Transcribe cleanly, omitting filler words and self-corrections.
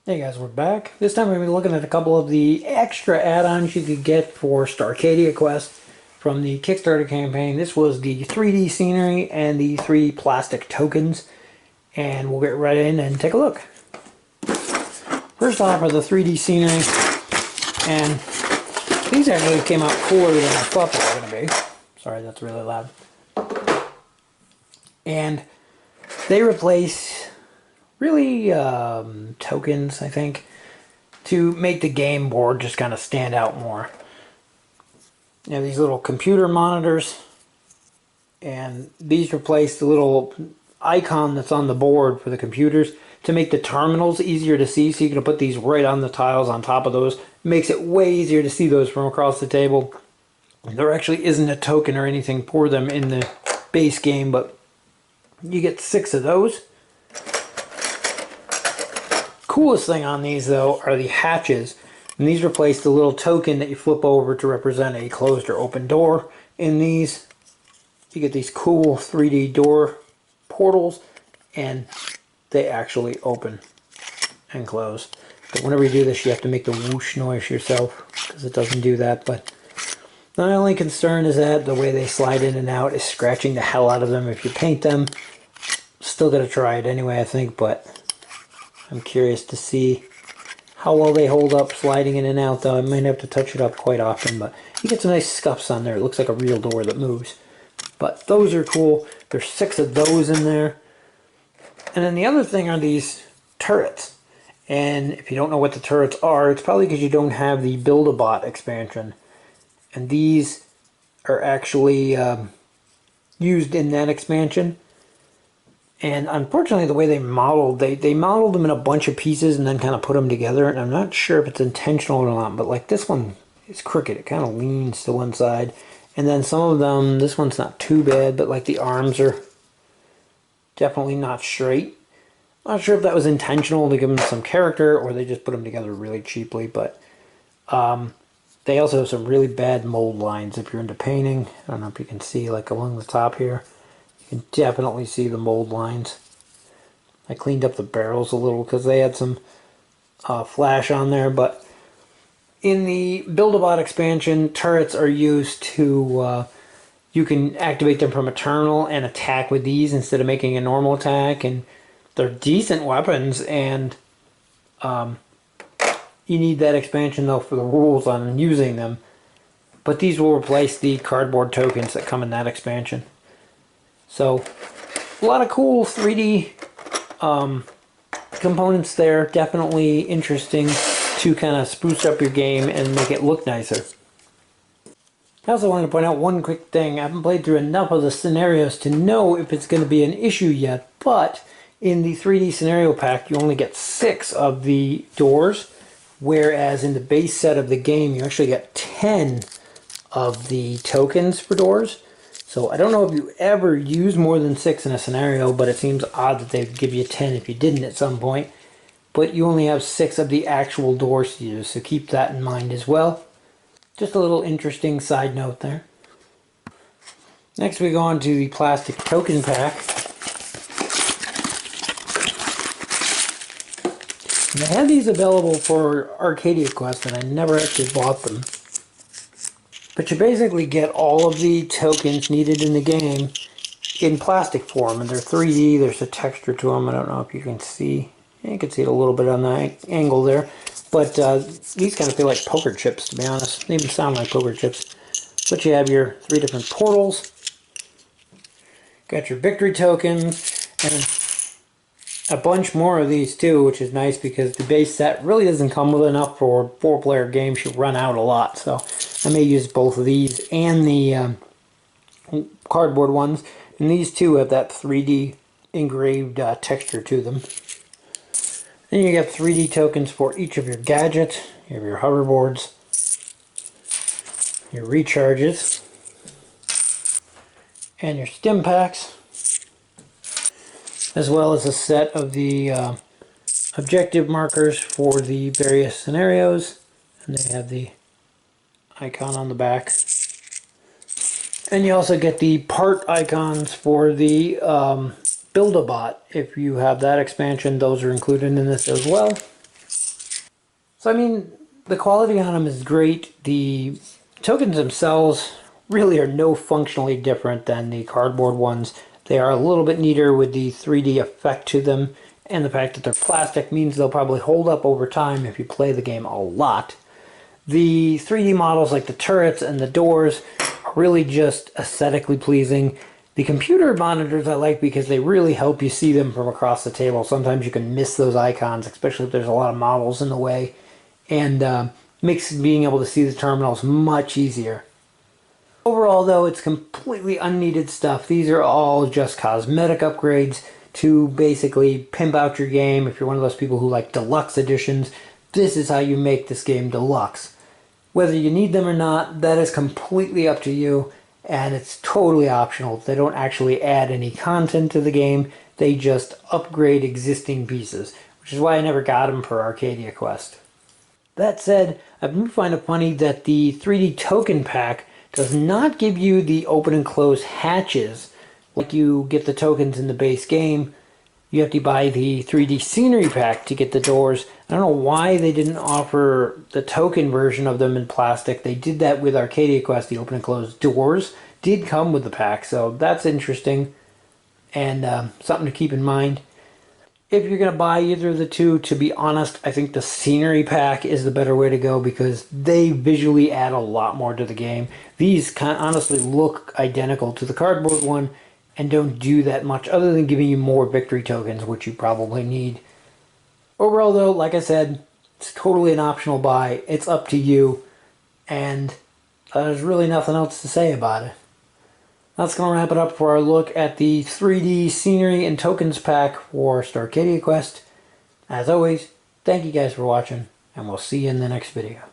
Hey guys, we're back. This time we're going to be looking at a couple of the extra add-ons you could get for Starcadia Quest from the Kickstarter campaign. This was the 3D scenery and the 3D plastic tokens, and we'll get right in and take a look. First off are the 3D scenery, and these actually came out cooler than I thought they were going to be. Sorry, that's really loud. And they replace really tokens, I think, to make the game board just kind of stand out more. You have these little computer monitors, and these replace the little icon that's on the board for the computers to make the terminals easier to see. So you can put these right on the tiles on top of those. It makes it way easier to see those from across the table. There actually isn't a token or anything for them in the base game, but you get 6 of those. Coolest thing on these though are the hatches, and these replace the little token that you flip over to represent a closed or open door. In these you get these cool 3D door portals, and they actually open and close. But whenever you do this you have to make the whoosh noise yourself because it doesn't do that. But my only concern is that the way they slide in and out is scratching the hell out of them if you paint them. Still gotta try it anyway, I think, but I'm curious to see how well they hold up sliding in and out, though. I might have to touch it up quite often, but you get some nice scuffs on there. It looks like a real door that moves. But those are cool. There's 6 of those in there. And then the other thing are these turrets. And if you don't know what the turrets are, it's probably because you don't have the Build-A-Bot expansion. And these are actually used in that expansion. And unfortunately, the way they modeled, they modeled them in a bunch of pieces and then kind of put them together. And I'm not sure if it's intentional or not, but like this one is crooked. It kind of leans to one side. And then some of them, this one's not too bad, but like the arms are definitely not straight. Not sure if that was intentional to give them some character or they just put them together really cheaply, but they also have some really bad mold lines if you're into painting. I don't know if you can see like along the top here. You can definitely see the mold lines. I cleaned up the barrels a little because they had some flash on there, but in the Build-A-Bot expansion, turrets are used to, you can activate them from a terminal and attack with these instead of making a normal attack, and they're decent weapons, and you need that expansion though for the rules on using them. But these will replace the cardboard tokens that come in that expansion. So, a lot of cool 3D components there. Definitely interesting to kind of spruce up your game and make it look nicer. I also wanted to point out one quick thing. I haven't played through enough of the scenarios to know if it's going to be an issue yet, but in the 3D scenario pack you only get 6 of the doors, whereas in the base set of the game you actually get 10 of the tokens for doors. So I don't know if you ever use more than 6 in a scenario, but it seems odd that they'd give you 10 if you didn't at some point. But you only have 6 of the actual doors to use, so keep that in mind as well. Just a little interesting side note there. Next we go on to the plastic token pack. And they had these available for Arcadia Quest, and I never actually bought them. But you basically get all of the tokens needed in the game in plastic form, and they're 3D. There's a texture to them. I don't know if you can see. You can see it a little bit on the angle there. But these kind of feel like poker chips, to be honest. They even sound like poker chips. But you have your 3 different portals. Got your victory tokens, and a bunch more of these too, which is nice because the base set really doesn't come with enough for 4-player games. You run out a lot, so I may use both of these and the cardboard ones. And these two have that 3D engraved texture to them. Then you get 3D tokens for each of your gadgets. You have your hoverboards, your recharges, and your stim packs, as well as a set of the objective markers for the various scenarios. And they have the icon on the back. And you also get the part icons for the Build-A-Bot. If you have that expansion, those are included in this as well. So I mean, the quality on them is great. The tokens themselves really are no functionally different than the cardboard ones. They are a little bit neater with the 3D effect to them, and the fact that they're plastic means they'll probably hold up over time if you play the game a lot. The 3D models like the turrets and the doors are really just aesthetically pleasing. The computer monitors I like because they really help you see them from across the table. Sometimes you can miss those icons, especially if there's a lot of models in the way, and makes being able to see the terminals much easier. Overall though, it's completely unneeded stuff. These are all just cosmetic upgrades to basically pimp out your game. If you're one of those people who like deluxe editions, this is how you make this game deluxe. Whether you need them or not, that is completely up to you, and it's totally optional. They don't actually add any content to the game, they just upgrade existing pieces, which is why I never got them for Arcadia Quest. That said, I do find it funny that the 3D token pack does not give you the open and close hatches like you get the tokens in the base game. You have to buy the 3D Scenery Pack to get the doors. I don't know why they didn't offer the token version of them in plastic. They did that with Arcadia Quest. The open and closed doors did come with the pack, so that's interesting and something to keep in mind. If you're going to buy either of the two, to be honest, I think the Scenery Pack is the better way to go because they visually add a lot more to the game. These honestly look identical to the cardboard one and don't do that much other than giving you more victory tokens, which you probably need. Overall though, like I said, it's totally an optional buy. It's up to you, and there's really nothing else to say about it. That's going to wrap it up for our look at the 3D Scenery and Tokens pack for Starcadia Quest. As always, thank you guys for watching, and we'll see you in the next video.